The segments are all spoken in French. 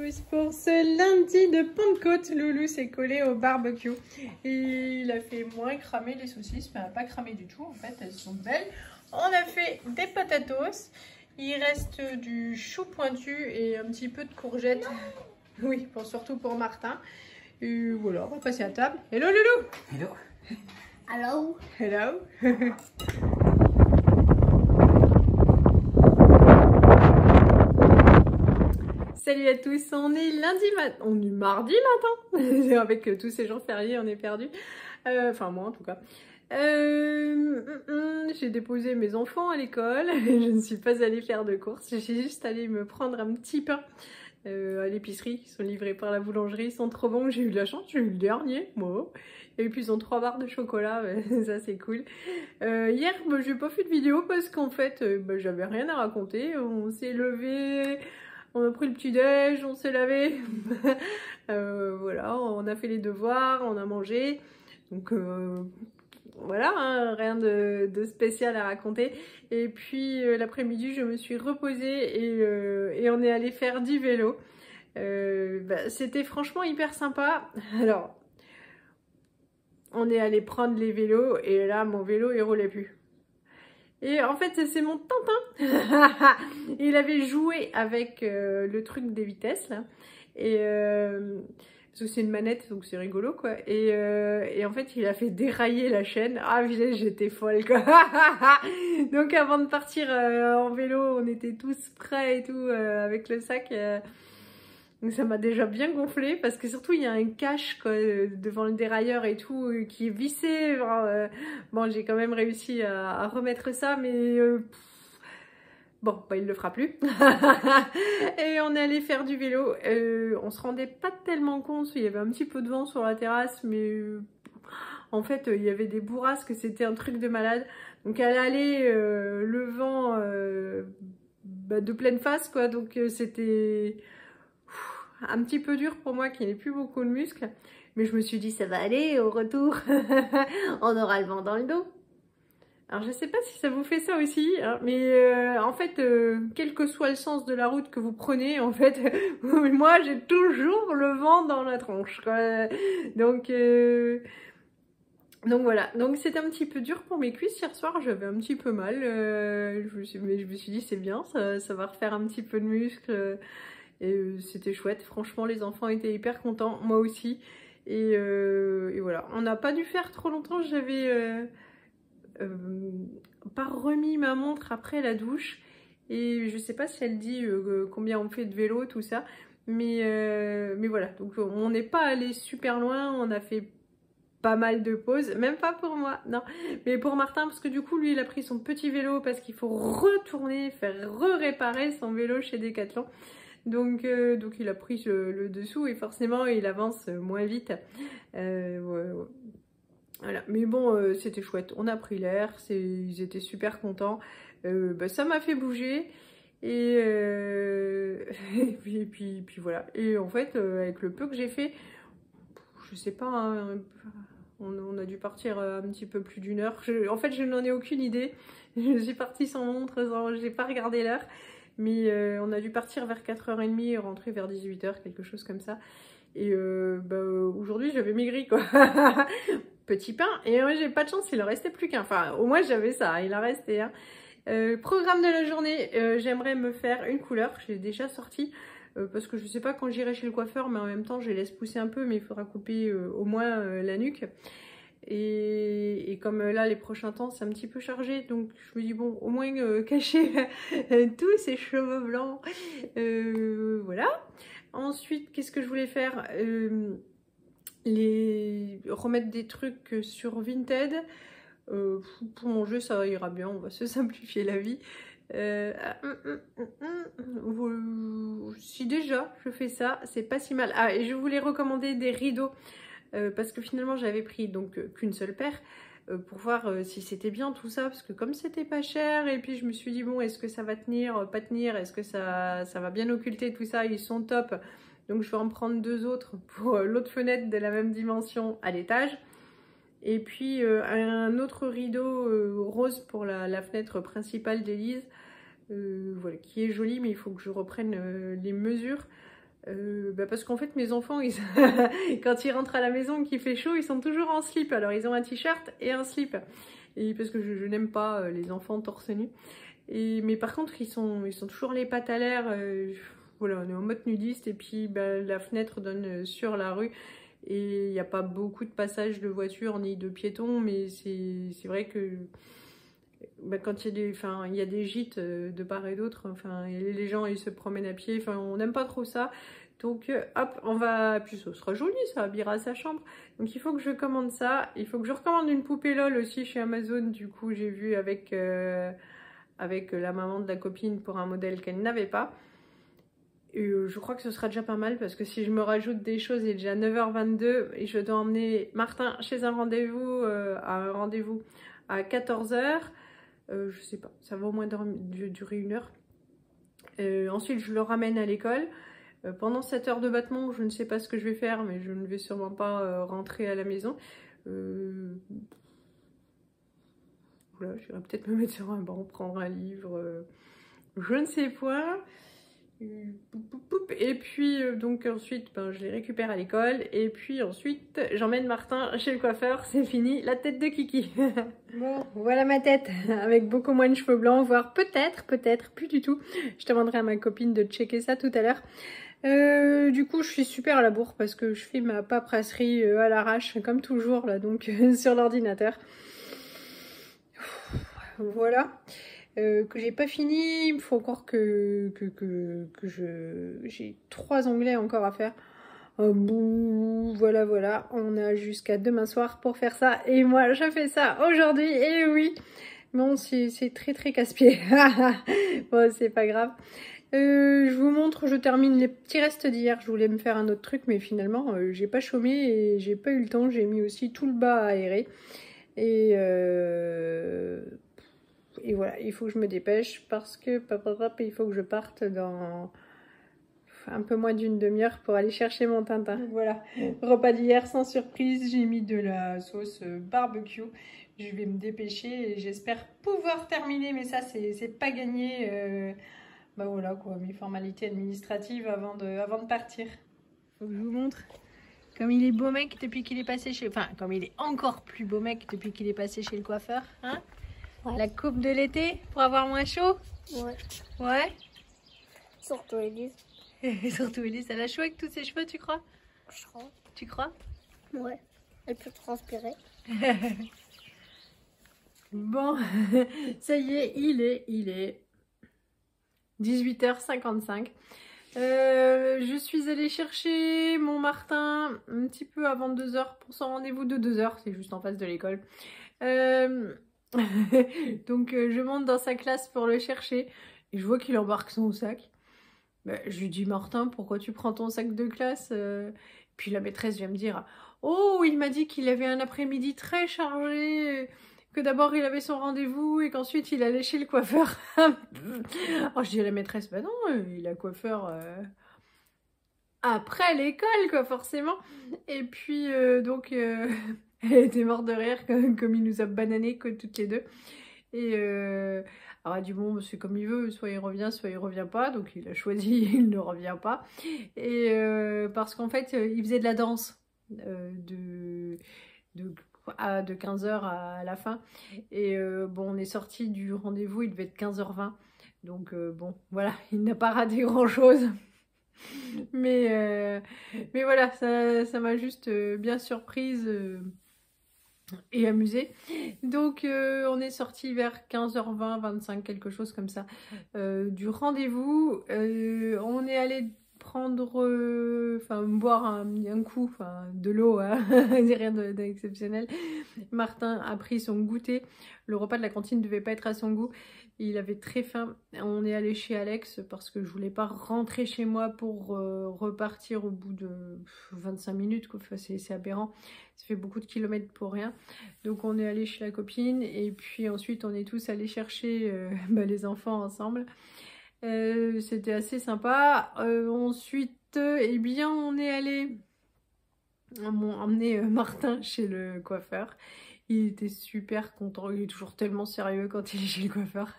tous pour ce lundi de Pentecôte. Loulou s'est collé au barbecue. Et il a fait moins cramer les saucisses, mais elle n'a pas cramé du tout. En fait, elles sont belles. On a fait des patatos. Il reste du chou pointu et un petit peu de courgettes. Oui, surtout pour Martin. Et voilà, on va passer à table. Hello Loulou. Hello. Hello. Hello. Salut à tous, on est lundi matin, on est mardi matin, avec tous ces jours fériés on est perdu, enfin moi en tout cas. J'ai déposé mes enfants à l'école, je ne suis pas allée faire de courses, j'ai juste allé me prendre un petit pain à l'épicerie, qui sont livrés par la boulangerie, ils sont trop bons, j'ai eu de la chance, j'ai eu le dernier, moi. Et puis ils ont 3 barres de chocolat, ça c'est cool. Hier, j'ai pas fait de vidéo parce qu'en fait, j'avais rien à raconter, on s'est levé. On a pris le petit-déj, on s'est lavé, voilà, on a fait les devoirs, on a mangé, donc voilà, hein, rien de spécial à raconter. Et puis l'après-midi, je me suis reposée et on est allé faire du vélo. C'était franchement hyper sympa. Alors, on est allé prendre les vélos et là, mon vélo, il roulait plus. Et en fait, c'est mon Tintin. Il avait joué avec le truc des vitesses, là. Et parce que c'est une manette, donc c'est rigolo, quoi. Et en fait, il a fait dérailler la chaîne. Ah, j'étais folle, quoi. Donc, avant de partir en vélo, on était tous prêts et tout, avec le sac. Donc ça m'a déjà bien gonflé parce que surtout il y a un cache quoi, devant le dérailleur et tout qui est vissé. Bon, j'ai quand même réussi à remettre ça, mais bon, il le fera plus. Et on est allé faire du vélo. On se rendait pas tellement compte, il y avait un petit peu de vent sur la terrasse, mais en fait il y avait des bourrasques, c'était un truc de malade. Donc à l'aller, le vent de pleine face, quoi. Donc c'était un petit peu dur pour moi qui n'ai plus beaucoup de muscles, mais je me suis dit ça va aller au retour. On aura le vent dans le dos. Alors je sais pas si ça vous fait ça aussi, hein, mais en fait quel que soit le sens de la route que vous prenez, en fait moi j'ai toujours le vent dans la tronche, quoi. Donc voilà, donc c'était un petit peu dur pour mes cuisses hier soir, j'avais un petit peu mal, mais je me suis dit c'est bien, ça va refaire un petit peu de muscle. Et c'était chouette, franchement les enfants étaient hyper contents, moi aussi. Et voilà, on n'a pas dû faire trop longtemps, j'avais pas remis ma montre après la douche. Et je sais pas si elle dit combien on fait de vélo, tout ça. Mais voilà, donc on n'est pas allé super loin, on a fait pas mal de pauses, même pas pour moi, non, mais pour Martin, parce que du coup lui il a pris son petit vélo parce qu'il faut retourner, faire réparer son vélo chez Decathlon. Donc il a pris le dessous et forcément il avance moins vite. Ouais. Voilà. Mais bon, c'était chouette. On a pris l'air, ils étaient super contents. Ça m'a fait bouger. Et, et puis voilà. Et en fait, avec le peu que j'ai fait, je sais pas, hein, on a dû partir un petit peu plus d'1 heure. En fait, je n'en ai aucune idée. Je suis partie sans montre, j'ai pas regardé l'heure. Mais on a dû partir vers 4h30 et rentrer vers 18h, quelque chose comme ça. Et aujourd'hui, j'avais maigri, quoi. Petit pain. Et moi, j'ai pas de chance, il en restait plus qu'un. Enfin, au moins, j'avais ça, il en restait un. Programme de la journée, j'aimerais me faire une couleur. J'ai déjà sorti. Parce que je sais pas quand j'irai chez le coiffeur, mais en même temps, je les laisse pousser un peu. Mais il faudra couper au moins la nuque. Et comme là les prochains temps c'est un petit peu chargé, donc je me dis bon au moins cacher tous ces cheveux blancs, voilà. Ensuite qu'est-ce que je voulais faire, remettre des trucs sur Vinted. Pour manger ça ira bien, on va se simplifier la vie. Si déjà je fais ça, c'est pas si mal. Ah, et je voulais recommander des rideaux. Parce que finalement j'avais pris donc qu'une seule paire pour voir si c'était bien tout ça, parce que comme c'était pas cher, et puis je me suis dit bon est-ce que ça va tenir, pas tenir, est-ce que ça va bien occulter tout ça, ils sont top, donc je vais en prendre 2 autres pour l'autre fenêtre de la même dimension à l'étage, et puis un autre rideau rose pour la fenêtre principale d'Élise, voilà, qui est joli, mais il faut que je reprenne les mesures. Parce qu'en fait mes enfants quand ils rentrent à la maison qu'il fait chaud, ils sont toujours en slip. Alors ils ont un t-shirt et un slip. Et parce que je n'aime pas les enfants torse nu. Mais par contre ils sont toujours les pattes à l'air. Voilà, on est en mode nudiste et puis la fenêtre donne sur la rue. Et il n'y a pas beaucoup de passages de voitures ni de piétons, mais c'est vrai que quand il y a des gîtes de part et d'autre, les gens ils se promènent à pied, on n'aime pas trop ça. Donc hop, puis ce sera joli, ça habillera sa chambre. Donc il faut que je commande ça. Il faut que je recommande une poupée LOL aussi chez Amazon. Du coup j'ai vu avec la maman de la copine pour un modèle qu'elle n'avait pas. Et je crois que ce sera déjà pas mal parce que si je me rajoute des choses, il est déjà 9h22 et je dois emmener Martin chez un rendez-vous, à 14h. Je sais pas, ça va au moins durer 1 heure. Ensuite, je le ramène à l'école. Pendant 7 heures de battement, je ne sais pas ce que je vais faire, mais je ne vais sûrement pas rentrer à la maison. Voilà, je vais peut-être me mettre sur un banc, prendre un livre, je ne sais point. Et puis donc ensuite je les récupère à l'école et puis ensuite j'emmène Martin chez le coiffeur, c'est fini, la tête de Kiki. Bon, voilà ma tête avec beaucoup moins de cheveux blancs, voire peut-être plus du tout. Je demanderai à ma copine de checker ça tout à l'heure. Du coup je suis super à la bourre parce que je fais ma paperasserie à l'arrache comme toujours là, donc sur l'ordinateur. Voilà. Que j'ai pas fini, il faut encore que j'ai 3 onglets encore à faire. Voilà, on a jusqu'à demain soir pour faire ça et moi je fais ça aujourd'hui, et oui, bon c'est très casse-pied. Bon, c'est pas grave. Je vous montre, je termine les petits restes d'hier. Je voulais me faire un autre truc mais finalement j'ai pas chômé et j'ai pas eu le temps. J'ai mis aussi tout le bas à aérer et voilà, il faut que je me dépêche parce que il faut que je parte dans un peu moins d'une demi-heure pour aller chercher mon Tintin. Voilà, repas d'hier sans surprise, j'ai mis de la sauce barbecue. Je vais me dépêcher et j'espère pouvoir terminer, mais ça c'est pas gagné. Voilà quoi, mes formalités administratives avant de partir. Faut que je vous montre. Comme il est beau mec depuis qu'il est passé chez... comme il est encore plus beau mec depuis qu'il est passé chez le coiffeur, hein? Ouais. La coupe de l'été pour avoir moins chaud. Ouais. Surtout Elise. Surtout Elise, elle a chaud avec tous ses cheveux, tu crois? Je crois. Tu crois? Ouais. Elle peut transpirer. Bon, ça y est, il est 18h55. Je suis allée chercher mon Martin un petit peu avant 2h pour son rendez-vous de 2h, c'est juste en face de l'école. Donc je monte dans sa classe pour le chercher et je vois qu'il embarque son sac. Je lui dis: Martin, pourquoi tu prends ton sac de classe? Puis la maîtresse vient me dire: oh, il m'a dit qu'il avait un après-midi très chargé, que d'abord il avait son rendez-vous et qu'ensuite il allait chez le coiffeur. Alors je dis à la maîtresse: bah non, il a coiffeur après l'école quoi, forcément. Et puis donc elle était morte de rire comme il nous a bananés toutes les deux. Et alors elle a dit: bon, c'est comme il veut, soit il revient pas. Donc il a choisi, il ne revient pas. Et parce qu'en fait il faisait de la danse de 15h à la fin. Et bon, on est sorti du rendez-vous, il devait être 15h20. Donc bon, voilà, il n'a pas raté grand chose. Mais voilà, ça m'a juste bien surprise et amusée. Donc on est sorti vers 15h20, 25, quelque chose comme ça du rendez-vous. On est allé prendre, boire un coup, de l'eau, hein. Rien d'exceptionnel. Martin a pris son goûter. Le repas de la cantine ne devait pas être à son goût. Il avait très faim. On est allé chez Alex parce que je voulais pas rentrer chez moi pour repartir au bout de 25 minutes. C'est aberrant. Ça fait beaucoup de kilomètres pour rien. Donc on est allé chez la copine et puis ensuite on est tous allés chercher les enfants ensemble. C'était assez sympa. Ensuite, eh bien, on est allé emmener Martin chez le coiffeur. Il était super content. Il est toujours tellement sérieux quand il est chez le coiffeur.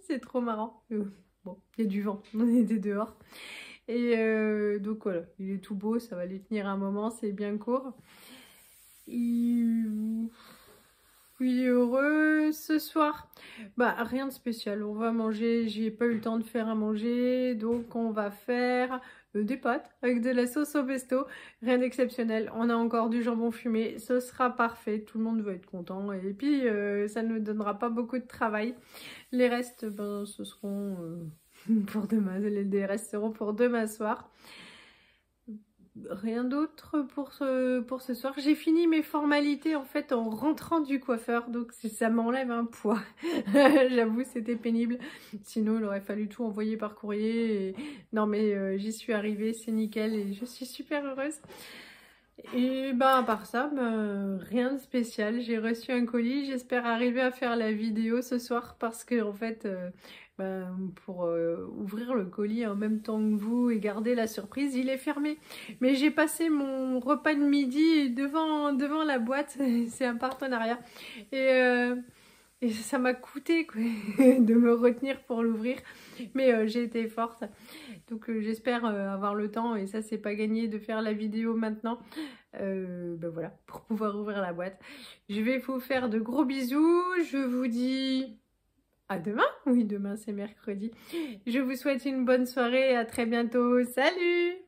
C'est trop marrant. Bon, il y a du vent. On était dehors. Et donc voilà, il est tout beau, ça va lui tenir un moment, c'est bien court. Il est heureux ce soir. Bah rien de spécial, on va manger, j'ai pas eu le temps de faire à manger, donc on va faire des pâtes avec de la sauce au pesto, rien d'exceptionnel. On a encore du jambon fumé, ce sera parfait, tout le monde va être content et puis ça ne nous donnera pas beaucoup de travail. Les restes, ben ce seront pour demain, les restes seront pour demain soir. Rien d'autre pour ce soir. J'ai fini mes formalités en fait en rentrant du coiffeur, donc ça m'enlève un poids. J'avoue, c'était pénible. Sinon, il aurait fallu tout envoyer par courrier. Non, mais j'y suis arrivée, c'est nickel et je suis super heureuse. Et ben à part ça, rien de spécial. J'ai reçu un colis. J'espère arriver à faire la vidéo ce soir parce que en fait, pour ouvrir le colis en même temps que vous et garder la surprise, il est fermé. Mais j'ai passé mon repas de midi devant la boîte. C'est un partenariat et ça m'a coûté quoi, de me retenir pour l'ouvrir. Mais j'ai été forte. Donc j'espère avoir le temps, et ça c'est pas gagné, de faire la vidéo maintenant. Voilà, pour pouvoir ouvrir la boîte. Je vais vous faire de gros bisous. Je vous dis à demain. Oui, demain c'est mercredi. Je vous souhaite une bonne soirée et à très bientôt. Salut!